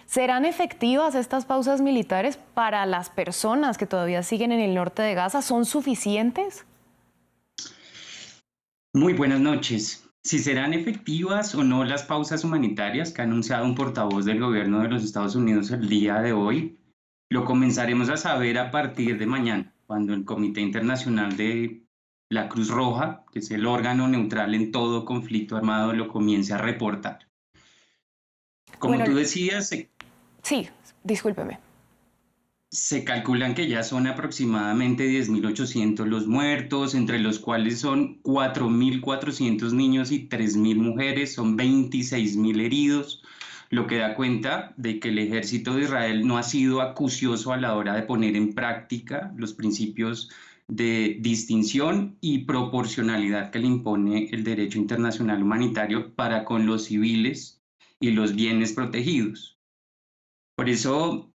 ¿Serán efectivas estas pausas militares para las personas que todavía siguen en el norte de Gaza? ¿Son suficientes? Muy buenas noches. Si serán efectivas o no las pausas humanitarias que ha anunciado un portavoz del gobierno de los Estados Unidos el día de hoy, lo comenzaremos a saber a partir de mañana, cuando el Comité Internacional de la Cruz Roja, que es el órgano neutral en todo conflicto armado, lo comience a reportar. Como Bueno, tú decías, sí, discúlpeme. se calculan que ya son aproximadamente 10.800 los muertos, entre los cuales son 4.400 niños y 3.000 mujeres, son 26.000 heridos, lo que da cuenta de que el ejército de Israel no ha sido acucioso a la hora de poner en práctica los principios de distinción y proporcionalidad que le impone el derecho internacional humanitario para con los civiles y los bienes protegidos. Por eso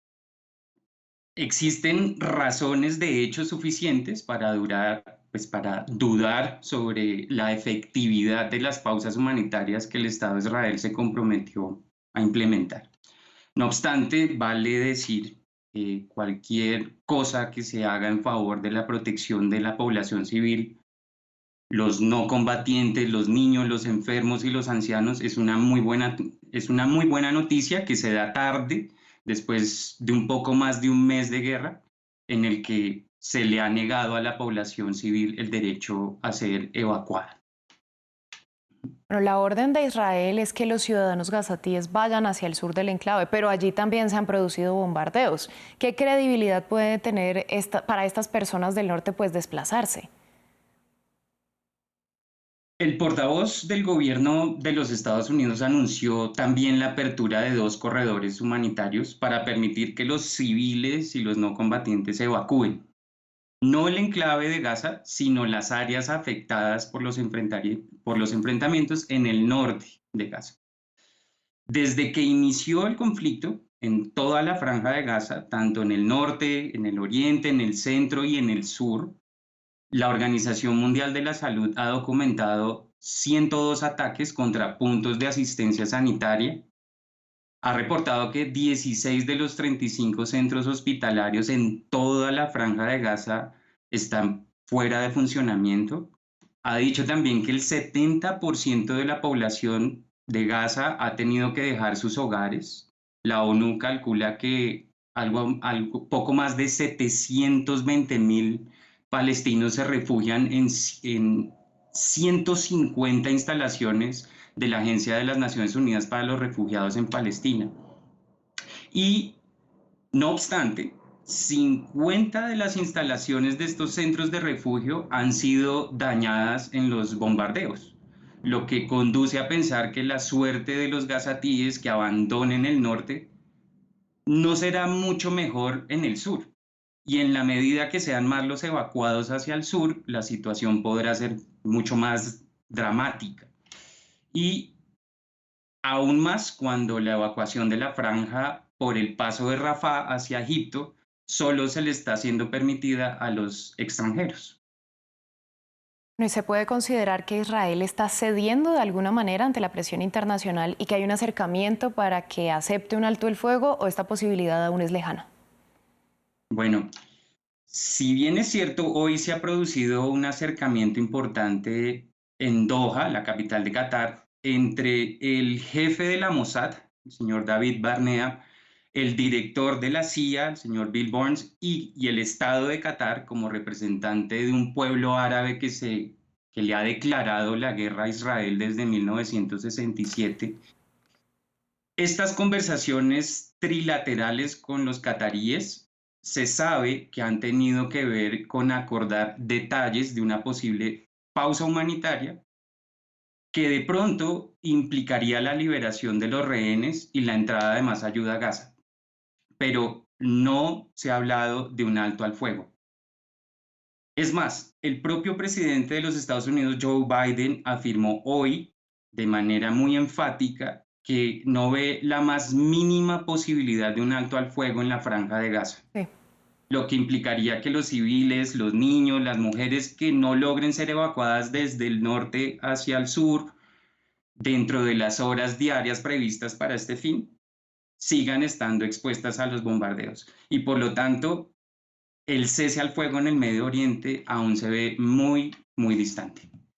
existen razones de hecho suficientes para dudar sobre la efectividad de las pausas humanitarias que el Estado de Israel se comprometió a implementar. No obstante, vale decir que cualquier cosa que se haga en favor de la protección de la población civil, los no combatientes, los niños, los enfermos y los ancianos, es una muy buena noticia que se da tarde, después de un poco más de un mes de guerra, en el que se le ha negado a la población civil el derecho a ser evacuada. Bueno, la orden de Israel es que los ciudadanos gazatíes vayan hacia el sur del enclave, pero allí también se han producido bombardeos. ¿Qué credibilidad puede tener para estas personas del norte pues desplazarse? El portavoz del gobierno de los Estados Unidos anunció también la apertura de 2 corredores humanitarios para permitir que los civiles y los no combatientes se evacúen. No el enclave de Gaza, sino las áreas afectadas por los enfrentamientos en el norte de Gaza. Desde que inició el conflicto en toda la franja de Gaza, tanto en el norte, en el oriente, en el centro y en el sur, la Organización Mundial de la Salud ha documentado 102 ataques contra puntos de asistencia sanitaria. Ha reportado que 16 de los 35 centros hospitalarios en toda la franja de Gaza están fuera de funcionamiento. Ha dicho también que el 70% de la población de Gaza ha tenido que dejar sus hogares. La ONU calcula que poco más de 720.000 palestinos se refugian en 150 instalaciones de la Agencia de las Naciones Unidas para los Refugiados en Palestina. Y no obstante, 50 de las instalaciones de estos centros de refugio han sido dañadas en los bombardeos, lo que conduce a pensar que la suerte de los gazatíes que abandonen el norte no será mucho mejor en el sur. Y en la medida que sean más los evacuados hacia el sur, la situación podrá ser mucho más dramática. Y aún más cuando la evacuación de la franja por el paso de Rafah hacia Egipto solo se le está siendo permitida a los extranjeros. ¿Y se puede considerar que Israel está cediendo de alguna manera ante la presión internacional y que hay un acercamiento para que acepte un alto el fuego, o esta posibilidad aún es lejana? Bueno, si bien es cierto, hoy se ha producido un acercamiento importante en Doha, la capital de Qatar, entre el jefe de la Mossad, el señor David Barnea, el director de la CIA, el señor Bill Burns, y el Estado de Qatar como representante de un pueblo árabe que le ha declarado la guerra a Israel desde 1967. Estas conversaciones trilaterales con los cataríes se sabe que han tenido que ver con acordar detalles de una posible pausa humanitaria que de pronto implicaría la liberación de los rehenes y la entrada de más ayuda a Gaza. Pero no se ha hablado de un alto al fuego. Es más, el propio presidente de los Estados Unidos, Joe Biden, afirmó hoy de manera muy enfática que no ve la más mínima posibilidad de un alto al fuego en la franja de Gaza, Sí. lo que implicaría que los civiles, los niños, las mujeres que no logren ser evacuadas desde el norte hacia el sur dentro de las horas diarias previstas para este fin, sigan estando expuestas a los bombardeos. Y por lo tanto, el cese al fuego en el Medio Oriente aún se ve muy, muy distante.